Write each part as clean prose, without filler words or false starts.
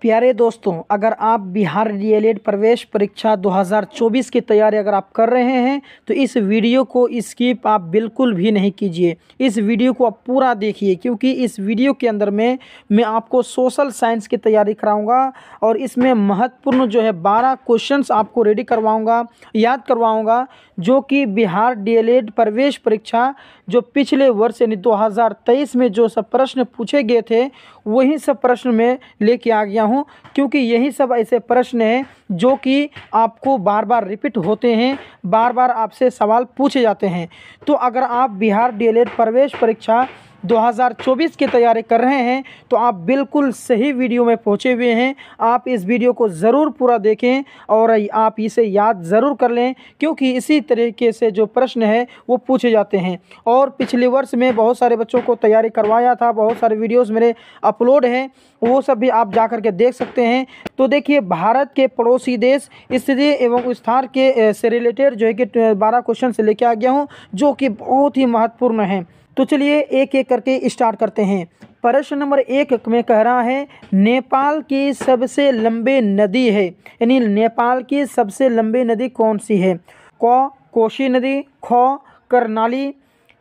प्यारे दोस्तों, अगर आप बिहार डीएलएड प्रवेश परीक्षा 2024 की तैयारी अगर आप कर रहे हैं तो इस वीडियो को स्किप आप बिल्कुल भी नहीं कीजिए। इस वीडियो को आप पूरा देखिए, क्योंकि इस वीडियो के अंदर में मैं आपको सोशल साइंस की तैयारी कराऊंगा और इसमें महत्वपूर्ण जो है 12 क्वेश्चंस आपको रेडी करवाऊंगा, याद करवाऊंगा, जो कि बिहार डीएलएड प्रवेश परीक्षा जो पिछले वर्ष यानी 2023 में जो सब प्रश्न पूछे गए थे वही सब प्रश्न मैं लेके आ गया हूँ। क्योंकि यही सब ऐसे प्रश्न हैं जो कि आपको बार बार रिपीट होते हैं, बार बार आपसे सवाल पूछे जाते हैं। तो अगर आप बिहार डीएलएड प्रवेश परीक्षा 2024 की तैयारी कर रहे हैं तो आप बिल्कुल सही वीडियो में पहुंचे हुए हैं। आप इस वीडियो को ज़रूर पूरा देखें और आप इसे याद ज़रूर कर लें, क्योंकि इसी तरीके से जो प्रश्न है वो पूछे जाते हैं। और पिछले वर्ष में बहुत सारे बच्चों को तैयारी करवाया था, बहुत सारे वीडियोस मेरे अपलोड हैं, वो सब भी आप जा कर के देख सकते हैं। तो देखिए, भारत के पड़ोसी देश, स्थिति एवं स्थान के से रिलेटेड जो है कि 12 क्वेश्चन से लेके आ गया हूँ, जो कि बहुत ही महत्वपूर्ण हैं। तो चलिए एक एक करके स्टार्ट करते हैं। प्रश्न नंबर 1 में कह रहा है नेपाल की सबसे लंबी नदी है, यानी नेपाल की सबसे लंबी नदी कौन सी है? क कोशी नदी, ख करनाली,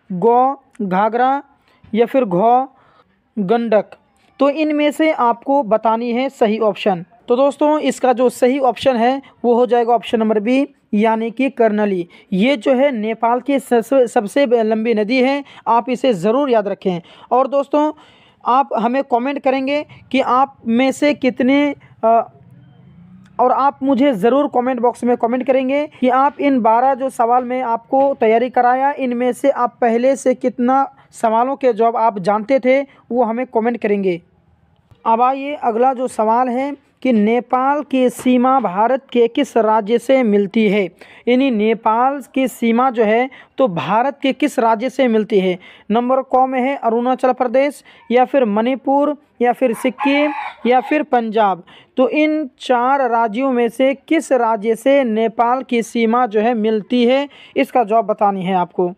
ग घाघरा या फिर घ गंडक। तो इनमें से आपको बतानी है सही ऑप्शन। तो दोस्तों, इसका जो सही ऑप्शन है वो हो जाएगा ऑप्शन नंबर बी, यानी कि कर्नली। ये जो है नेपाल की सबसे लंबी नदी है, आप इसे ज़रूर याद रखें। और दोस्तों, आप हमें कमेंट करेंगे कि आप में से कितने और आप मुझे ज़रूर कमेंट बॉक्स में कमेंट करेंगे कि आप इन 12 जो सवाल में आपको तैयारी कराया, इनमें से आप पहले से कितना सवालों के जवाब आप जानते थे, वो हमें कमेंट करेंगे। अब आइए अगला जो सवाल है कि नेपाल की सीमा भारत के किस राज्य से मिलती है? यानी नेपाल की सीमा जो है तो भारत के किस राज्य से मिलती है? नंबर क में है अरुणाचल प्रदेश, या फिर मणिपुर, या फिर सिक्किम, या फिर पंजाब। तो इन 4 राज्यों में से किस राज्य से नेपाल की सीमा जो है मिलती है, इसका जवाब बतानी है आपको।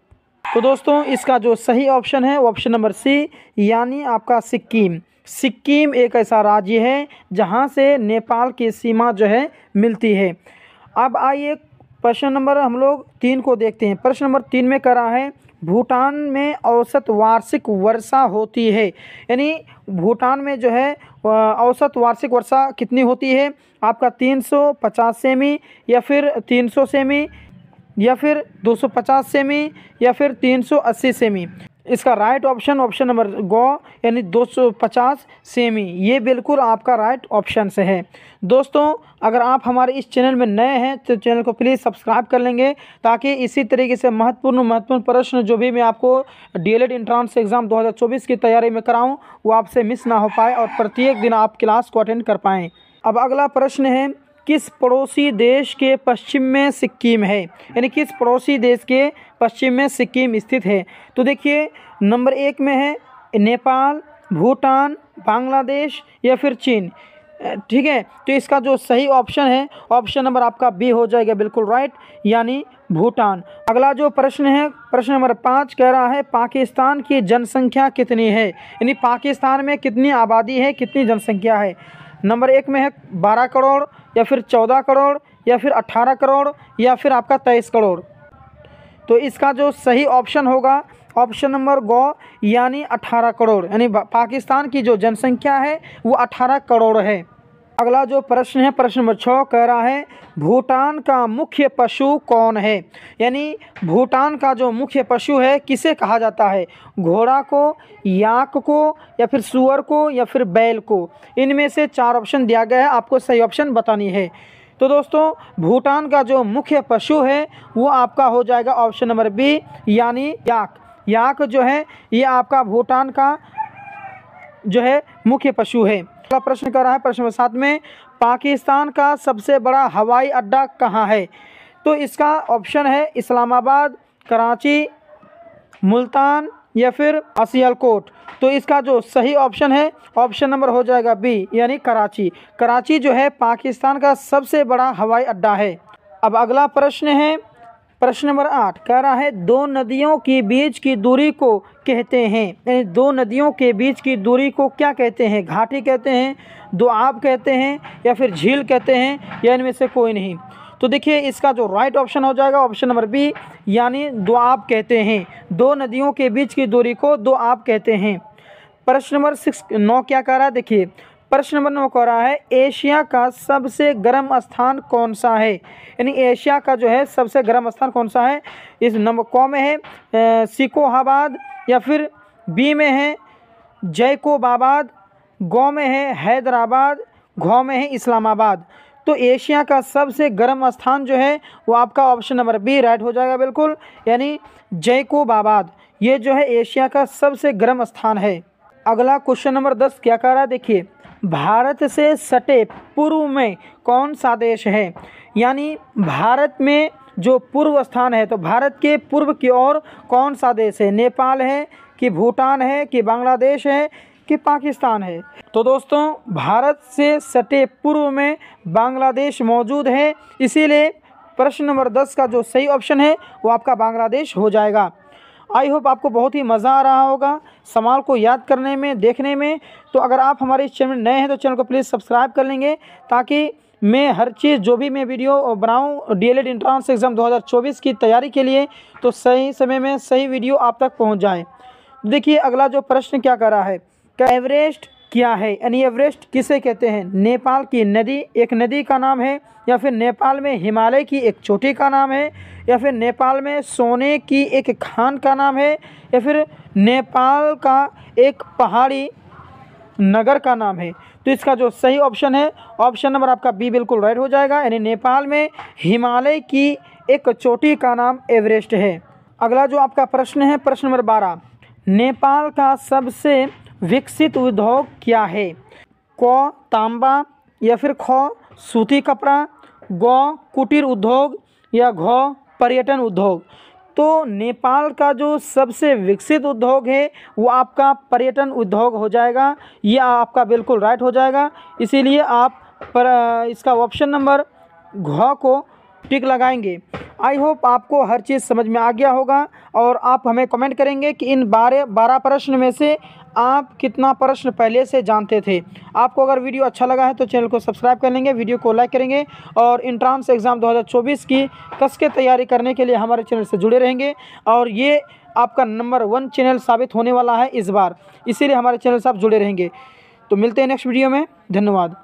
तो दोस्तों, इसका जो सही ऑप्शन है वो ऑप्शन नंबर सी, यानी आपका सिक्किम। सिक्किम एक ऐसा राज्य है जहां से नेपाल की सीमा जो है मिलती है। अब आइए प्रश्न नंबर हम लोग 3 को देखते हैं। प्रश्न नंबर 3 में कह रहा है भूटान में औसत वार्षिक वर्षा होती है, यानी भूटान में जो है औसत वार्षिक वर्षा कितनी होती है? आपका 350 सेमी, या फिर 300 सेमी, या फिर 250 सेमी, या फिर 380 सेमी। इसका राइट ऑप्शन ऑप्शन नंबर ग, यानी 250 सेमी, ये बिल्कुल आपका राइट ऑप्शन से है। दोस्तों, अगर आप हमारे इस चैनल में नए हैं तो चैनल को प्लीज़ सब्सक्राइब कर लेंगे, ताकि इसी तरीके से महत्वपूर्ण प्रश्न जो भी मैं आपको डीएलएड एंट्रेंस एग्ज़ाम 2024 की तैयारी में कराऊं वो आपसे मिस ना हो पाए और प्रत्येक दिन आप क्लास को अटेंड कर पाएँ। अब अगला प्रश्न है, किस पड़ोसी देश के पश्चिम में सिक्किम है? यानी किस पड़ोसी देश के पश्चिम में सिक्किम स्थित है? तो देखिए, नंबर 1 में है नेपाल, भूटान, बांग्लादेश, या फिर चीन। ठीक है, तो इसका जो सही ऑप्शन है ऑप्शन नंबर आपका बी हो जाएगा, बिल्कुल राइट, यानी भूटान। अगला जो प्रश्न है, प्रश्न नंबर 5 कह रहा है पाकिस्तान की जनसंख्या कितनी है? यानी पाकिस्तान में कितनी आबादी है, कितनी जनसंख्या है? नंबर 1 में है 12 करोड़, या फिर 14 करोड़, या फिर 18 करोड़, या फिर आपका 23 करोड़। तो इसका जो सही ऑप्शन होगा ऑप्शन नंबर ग, यानी 18 करोड़, यानी पाकिस्तान की जो जनसंख्या है वो 18 करोड़ है। अगला जो प्रश्न है, प्रश्न नंबर 6 कह रहा है भूटान का मुख्य पशु कौन है? यानी भूटान का जो मुख्य पशु है किसे कहा जाता है? घोड़ा को, याक को, या फिर सुअर को, या फिर बैल को। इनमें से 4 ऑप्शन दिया गया है, आपको सही ऑप्शन बतानी है। तो दोस्तों, भूटान का जो मुख्य पशु है वो आपका हो जाएगा ऑप्शन नंबर बी, यानी याक। याक जो है ये आपका भूटान का जो है मुख्य पशु है। अगला प्रश्न कर रहा है प्रश्न नंबर 7 में पाकिस्तान का सबसे बड़ा हवाई अड्डा कहाँ है? तो इसका ऑप्शन है इस्लामाबाद, कराची, मुल्तान, या फिर सियालकोट। तो इसका जो सही ऑप्शन है ऑप्शन नंबर हो जाएगा बी, यानी कराची। कराची जो है पाकिस्तान का सबसे बड़ा हवाई अड्डा है। अब अगला प्रश्न है प्रश्न नंबर 8 कह रहा है दो नदियों के बीच की दूरी को कहते हैं, यानी दो नदियों के बीच की दूरी को क्या कहते हैं? घाटी कहते हैं, दोआब कहते हैं, या फिर झील कहते हैं, या इनमें से कोई नहीं। तो देखिए इसका जो राइट ऑप्शन हो जाएगा ऑप्शन नंबर बी, यानी दोआब कहते हैं। दो नदियों के बीच की दूरी को दोआब कहते हैं। प्रश्न नंबर 9 क्या कह रहा है? देखिए प्रश्न नंबर 9 कह रहा है एशिया का सबसे गर्म स्थान कौन सा है? यानी एशिया का जो है सबसे गर्म स्थान कौन सा है? इस नंबर क में है सिकोहाबाद, या फिर बी में है जैकोबाबाद, ग में है हैदराबाद, घ में है इस्लामाबाद। तो एशिया का सबसे गर्म स्थान जो है वो आपका ऑप्शन नंबर बी राइट हो जाएगा बिल्कुल, यानी जैकोबाबाद ये जो है एशिया का सबसे गर्म स्थान है। अगला क्वेश्चन नंबर 10 क्या कह रहा है? देखिए भारत से सटे पूर्व में कौन सा देश है? यानी भारत में जो पूर्व स्थान है, तो भारत के पूर्व की ओर कौन सा देश है? नेपाल है कि भूटान है कि बांग्लादेश है कि पाकिस्तान है? तो दोस्तों भारत से सटे पूर्व में बांग्लादेश मौजूद है, इसीलिए प्रश्न नंबर 10 का जो सही ऑप्शन है वो आपका बांग्लादेश हो जाएगा। आई होप आपको बहुत ही मज़ा आ रहा होगा सवाल को याद करने में, देखने में। तो अगर आप हमारे इस चैनल में नए हैं तो चैनल को प्लीज़ सब्सक्राइब कर लेंगे, ताकि मैं हर चीज़ जो भी मैं वीडियो बनाऊं डीएलएड एंट्रेंस एग्ज़ाम 2024 की तैयारी के लिए, तो सही समय में सही वीडियो आप तक पहुंच जाए। देखिए अगला जो प्रश्न क्या कर रहा है, क्या एवरेस्ट क्या है? यानी एवरेस्ट किसे कहते हैं? नेपाल की नदी, एक नदी का नाम है, या फिर नेपाल में हिमालय की एक चोटी का नाम है, या फिर नेपाल में सोने की एक खान का नाम है, या फिर नेपाल का एक पहाड़ी नगर का नाम है? तो इसका जो सही ऑप्शन है ऑप्शन नंबर आपका बी बिल्कुल राइट हो जाएगा, यानी नेपाल में हिमालय की एक चोटी का नाम एवरेस्ट है। अगला जो आपका प्रश्न है प्रश्न नंबर 12, नेपाल का सबसे विकसित उद्योग क्या है? क तांबा, या फिर ख सूती कपड़ा, ग कुटीर उद्योग, या घ पर्यटन उद्योग? तो नेपाल का जो सबसे विकसित उद्योग है वो आपका पर्यटन उद्योग हो जाएगा, ये आपका बिल्कुल राइट हो जाएगा। इसीलिए आप इसका ऑप्शन नंबर घ को टिक लगाएंगे। आई होप आपको हर चीज़ समझ में आ गया होगा, और आप हमें कमेंट करेंगे कि इन 12 प्रश्न में से आप कितना प्रश्न पहले से जानते थे। आपको अगर वीडियो अच्छा लगा है तो चैनल को सब्सक्राइब कर लेंगे, वीडियो को लाइक करेंगे, और एंट्रेंस एग्ज़ाम 2024 की कस के तैयारी करने के लिए हमारे चैनल से जुड़े रहेंगे। और ये आपका नंबर 1 चैनल साबित होने वाला है इस बार, इसीलिए हमारे चैनल से आप जुड़े रहेंगे। तो मिलते हैं नेक्स्ट वीडियो में, धन्यवाद।